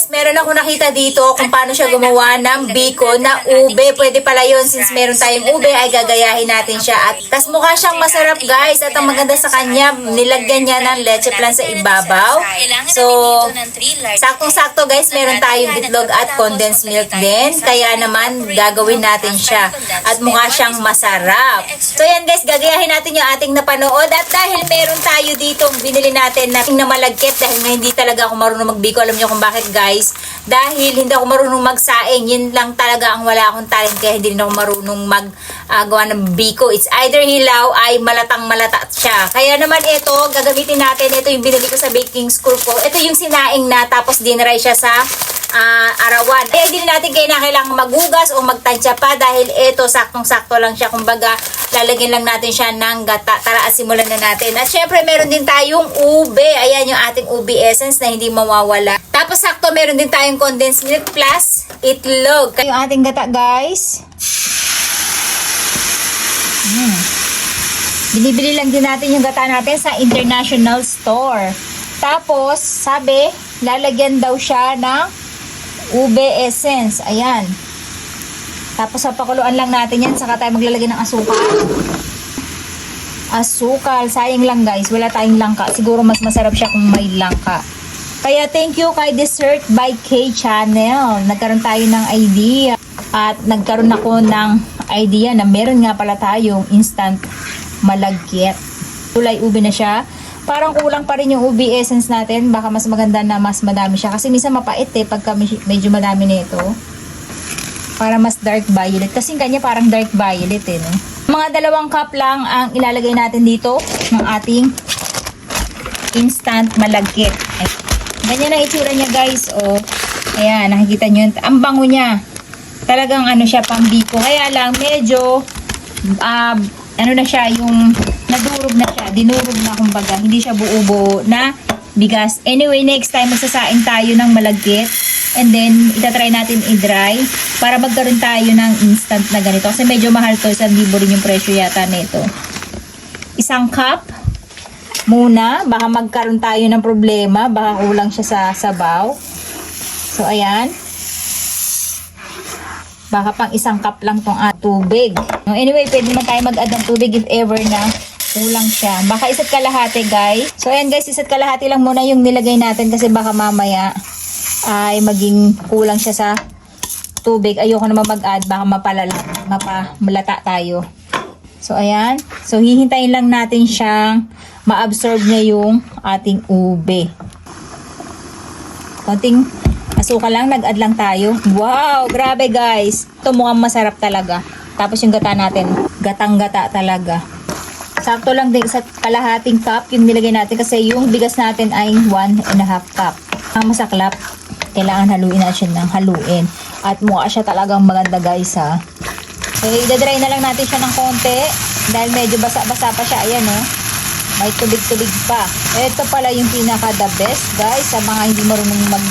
guys, meron ako nakita dito kung paano siya gumawa ng biko na ube. Pwede pala yun, since meron tayong ube ay gagayahin natin siya. At tas mukha siyang masarap guys. At ang maganda sa kanya, nilagyan niya ng leche plan sa ibabaw. So, saktong-sakto guys, meron tayong itlog at condensed milk din. Kaya naman, gagawin natin siya. At mukha siyang masarap. So yan guys, gagayahin natin yung ating napanood. At dahil meron tayo dito, binili natin na malagkit dahil nga hindi talaga ako marunong magbiko. Alam niyo kung bakit guys? Dahil hindi ako marunong magsaing. Yun lang talaga ang wala akong talent, kaya hindi rin ako marunong gawa ng biko. It's either hilaw ay malatang malata siya. Kaya naman ito, gagamitin natin. Ito yung binili ko sa baking school ko. Ito yung sinaing na tapos dinry siya sa arawan. Kaya hindi natin kailangan maghugas o magtansya pa dahil ito saktong-sakto lang siya. Kumbaga, lalagyan lang natin siya ng gata. Tara, simulan na natin. At syempre, meron din tayong ube. Ayan yung ating ube essence na hindi mawawala. Tapos sakto, meron din tayong condensed milk plus itlog. Yung ating gata, guys. Binibili lang din natin yung gata natin sa international store. Tapos, sabi, lalagyan daw siya ng ube essence. Ayan. Tapos, papakuluan lang natin yan. Saka tayo maglalagay ng asukal. Asukal. Sayang lang guys. Wala tayong langka. Siguro mas masarap siya kung may langka. Kaya thank you kay Dessert by K Channel. Nagkaroon tayo ng idea. At nagkaroon ako ng idea na meron nga pala tayong instant malagkit. Kulay ube na siya. Parang kulang pa rin yung ube essence natin. Baka mas maganda na mas madami siya. Kasi minsan mapait pagka medyo madami na ito. Para mas dark violet. Kasi kanya parang dark violet no? Mga 2 cup lang ang ilalagay natin dito ng ating instant malagkit. Ganyan ang itsura niya guys. Oh. Ayan, nakikita nyo. Ang bango niya. Talagang ano siya, pang biko. Kaya lang medyo ano na siya, yung nadurog na siya, dinurog na kumbaga, hindi siya buo-buo na bigas. Anyway, next time magsasaing tayo ng malagkit and then itatry natin i-dry para magkaroon tayo ng instant na ganito kasi medyo mahal to, 1,000 rin yung presyo yata nito. 1 cup muna, baka magkaroon tayo ng problema, baka kulang siya sa sabaw. So ayan, baka pang 1 cup lang tong tubig. Anyway, pwede naman tayo mag-add ng tubig if ever na kulang siya. Baka 1 kalahati guys. So ayan guys, 1 kalahati lang muna yung nilagay natin kasi baka mamaya ay maging kulang siya sa tubig. Ayoko naman mag-add, baka malata tayo. So ayan. So hihintayin lang natin siyang ma-absorb niya yung ating ube. Konting asukal lang, nag-add lang tayo. Wow, grabe guys. Ito mukhang masarap talaga. Tapos yung gata natin, gatang-gata talaga. Sakto lang din sa kalahating cup yung nilagay natin kasi yung bigas natin ay 1.5 cup. Ang masaklap, kailangan haluin natin ng haluin. At mukha siya talagang maganda guys ha. So, idadry na lang natin siya ng konti dahil medyo basa-basa pa siya. Ayan may tubig-tubig pa. Ito pala yung pinaka the best guys sa mga hindi marunong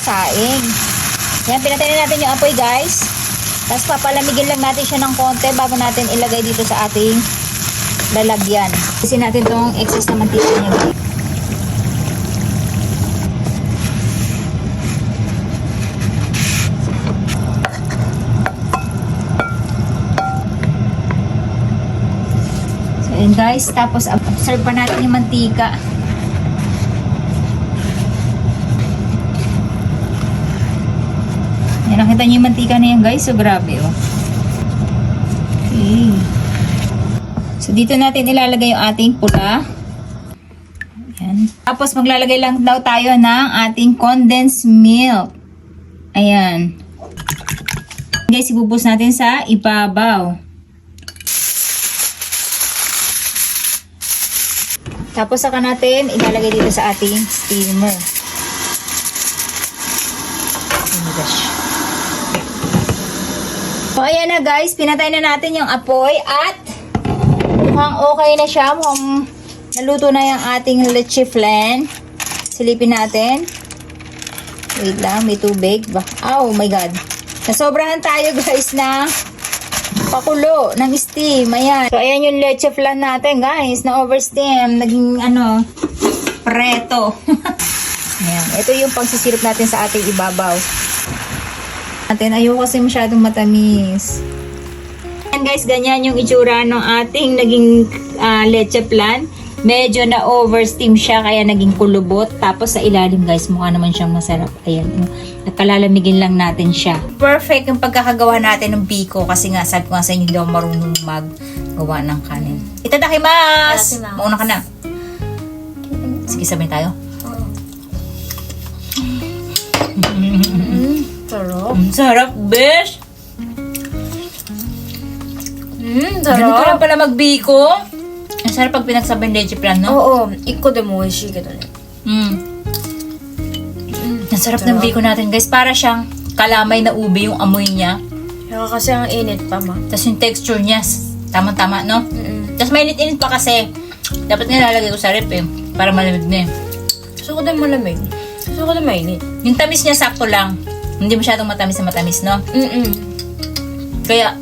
saing. Yan, pinatay na natin yung apoy guys. Tapos papalamigin lang natin siya ng konti bago natin ilagay dito sa ating lalagyan. Kasi natin tong excess na mantika niya guys. So yun guys, tapos absorb pa natin yung mantika. Nakita niyo yung mantika na yan guys. So grabe Okay. So dito natin ilalagay yung ating pula. Ayan. Tapos maglalagay lang daw tayo ng ating condensed milk. Ayan. Guys, ibubos natin sa ibabaw. Tapos saka natin ilalagay dito sa ating steamer. So, ayan na guys, pinatay na natin yung apoy at mukhang okay na siya. Mukhang naluto na yung ating leche flan. Silipin natin. Wait lang, may tubig. Oh my god. Nasobrahan tayo guys na pakulo ng steam. Ayan. So, ayan yung leche flan natin guys. Na oversteam. Naging preto. Ayan. Ito yung pangsisirap natin sa ating ibabaw. Ayoko kasi masyadong matamis. And guys, ganyan yung itsura ng ating naging leche flan. Medyo na oversteam siya kaya naging kulubot. Tapos sa ilalim guys, mukha naman siyang masarap. Ayan. At palalamigin lang natin siya. Perfect yung pagkakagawa natin ng biko kasi nga sabi ko nga sa inyo daw marunong maggawa ng kanin. Itadakimasu! Mauna ka na. Sige, sabihin tayo. Sarap. Sarap, besh! Sarap. Ganito lang pala magbiko. Ang sarap pag pinagsabay leche flan, no? Oo, iko de mo oishii kedo ne. Ang sarap ng biko natin, guys. Para siyang kalamay na ube yung amoy niya. Kaya kasi ang init pa, ma. Tapos yung texture niya, tama-tama, no? Tapos mainit-init pa kasi. Dapat nga lalagay ko sa rep eh. Para malamig na eh. Gusto ko din malamig. Gusto ko din mainit. Yung tamis niya sakto lang. Hindi masyadong matamis na matamis, no? Kaya,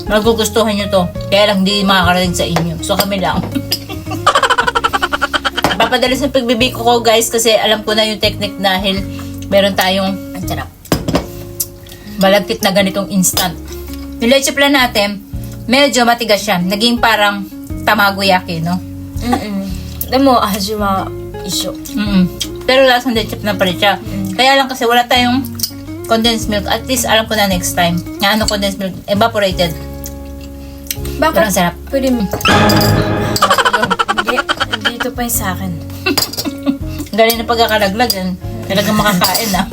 magugustuhan nyo to. Kaya lang hindi makakarating sa inyo. So kami lang. Papadala sa pagbibiko ko guys kasi alam ko na yung technique dahil meron tayong ang sarap. Balagkit na ganitong instant. Yung leche flan natin, medyo matigas siya. Naging parang tamagoyaki, no? Demo, aji wa isho. Pero lasang leche flan pa rin siya. Kaya lang kasi wala tayong condensed milk. At least alam ko na next time. Na ano condensed milk? Evaporated. Bakit? Pero ang sarap. Pwede mo. Hindi ito pa yung sa akin. Galing na pagkakalaglag. Talagang makakain na.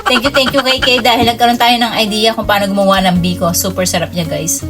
Thank you kay Kay dahil nagkaroon tayo ng idea kung paano gumawa ng biko. Super sarap niya guys.